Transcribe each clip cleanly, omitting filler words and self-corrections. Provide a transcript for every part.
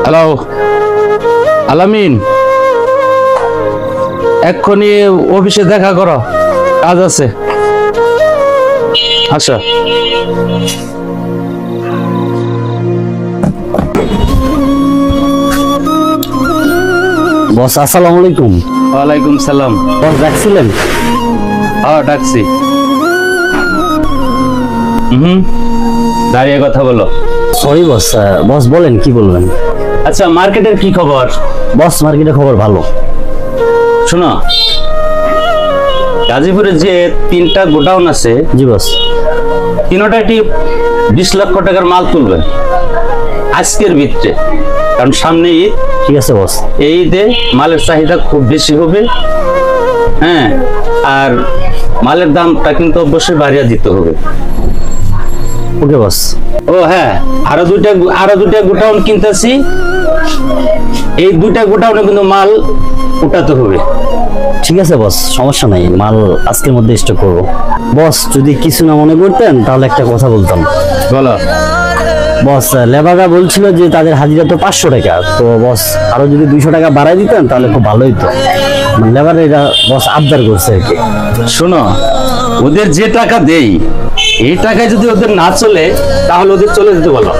Hello আলামিন, এক্ষুনি অফিসে দেখা করো, কাজ আছে। আচ্ছা বস, আসসালামু আলাইকুম। ওয়ালাইকুম সালাম। বস ডাকছিলেন? হ্যাঁ ডাকছি। দাঁড়িয়ে কথা বলো। Sorry boss. বস বলেন, কি বলবেন? আচ্ছা, মার্কেটের কি খবর? বস মার্কেটের খবর ভালো। শোনো, গাজীপুরে যে 3টা গোডাউন আছে, জি বস, 3টাই 20 লক্ষ টাকার মাল তুলবে আজকের ভিতরে, কারণ সামনে ঈদ। ঠিক আছে বস। এই ঈদে মালের চাহিদা খুব বেশি হবে। হ্যাঁ, আর মালের দামটা কিন্তু অবশ্যই বাড়িয়ে দিতে হবে। ওকে বস। ও হ্যাঁ, আরো দুইটা গোডাউন কিনতেছি। এই 2টা গোডাউনে কিন্তু মাল উঠাতে হবে। ঠিক আছে বস, সমস্যা নাই, মাল আজকের মধ্যে স্টক করব। বস যদি কিছু না মনে করতেন তাহলে একটা কথা বলতাম। বলো। বস লেবাররা বলছিল যে তাদের হাজিরা তো 500 টাকা, তো বস আরো যদি 200 টাকা বাড়াই দিতেন তাহলে খুব ভালো হতো। লেবার এটা বস আবদার করছে আর কি। শোনো, ওদের যে টাকা দেই, এই টাকায় যদি ওদের না চলে তাহলে ওদের চলে যেতে বলো।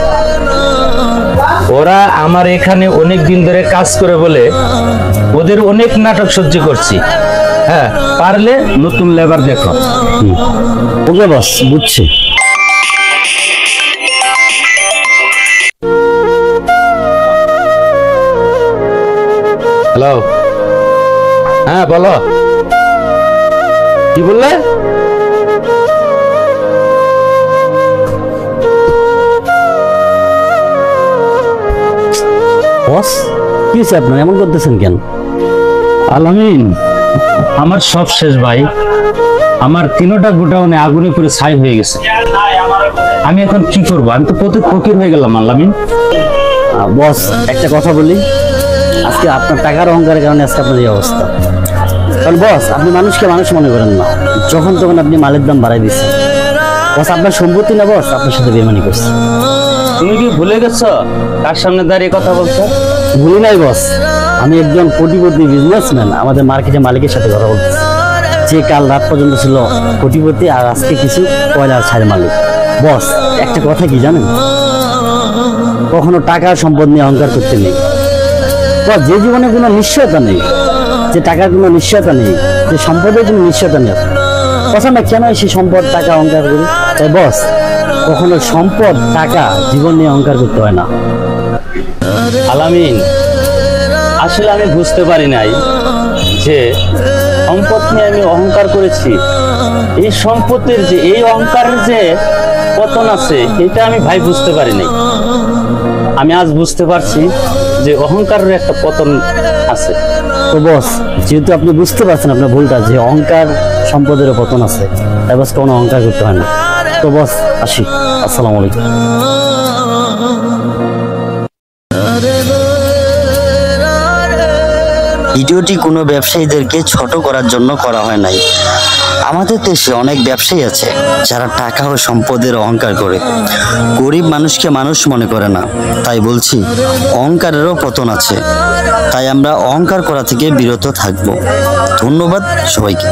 ওরা আমার এখানে অনেক দিন ধরে কাজ করে বলে ওদের অনেক নাটক সহ্য করছি। হ্যাঁ, পারলে নতুন লেবার দেখো। ওকে বস, বুঝছি। হ্যালো, হ্যাঁ বলো, কি বললে? বস কি হয়েছে আপনার, এমন করতেছেন কেন? আলামিন, আমার সব শেষ ভাই। আমার 3টা গোডাউনে আগুনে পুরো ছাই হয়ে গেছে। আমি এখন কি করবো? আমি তো প্রতি ফকির হয়ে গেলাম আলামিন। বস একটা কথা বলি, আজকে আপনার টাকার অহংকারের কারণে আজকে আপনার এই অবস্থা। কারণ বস আপনি মানুষকে মানুষ মনে করেন না, যখন তখন আপনি মালের দাম বাড়াই দিচ্ছেন। বস আপনার সম্পত্তি না, বস আপনার সাথে বেইমানি করছে। তুমি কি ভুলে গেছো কার সামনে দাঁড়িয়ে কথা বলছো? ভুলি নাই বস, আমি একজন কোটিপতি বিজনেসম্যান, আমাদের মার্কেটে মালিকের সাথে কথা বলতেছি, যে কাল রাত পর্যন্ত ছিল কোটিপতি আর আজকে কিছু কয়লার ছাড়ের মালিক। বস একটা কথা কি জানেন, কখনো টাকা সম্পদ নিয়ে অহংকার করতে নেই। বস যে জীবনে কোনো নিশ্চয়তা নেই, যে টাকার কোনো নিশ্চয়তা নেই, যে সম্পদের কোনো নিশ্চয়তা নেই, বস আমরা কেন সেই সম্পদ টাকা অহংকার করি? তাই বস কখনো সম্পদ টাকা জীবন নিয়ে অহংকার করতে হয় না। আলামিন, আসলে আমি বুঝতে পারি নাই যে সম্পদ নিয়ে আমি অহংকার করেছি। এই সম্পদের যে এই অহংকারের যে পতন আছে, এটা আমি ভাই বুঝতে পারি নাই। আমি আজ বুঝতে পারছি যে অহংকারের একটা পতন আছে। তো বস যেহেতু আপনি বুঝতে পারছেন আপনার ভুলটা, যে অহংকার সম্পদেরও পতন আছে, তাই বস কোনো অহংকার করতে হয় না। তো বস আসি, আসসালামু আলাইকুম। ভিডিওটি কোনো ব্যবসায়ীদেরকে ছোট করার জন্য করা হয় নাই। আমাদের দেশে অনেক ব্যবসায়ী আছে যারা টাকা ও সম্পদের অহংকার করে, গরিব মানুষকে মানুষ মনে করে না। তাই বলছি, অহংকারেরও পতন আছে। তাই আমরা অহংকার করা থেকে বিরত থাকব। ধন্যবাদ সবাইকে।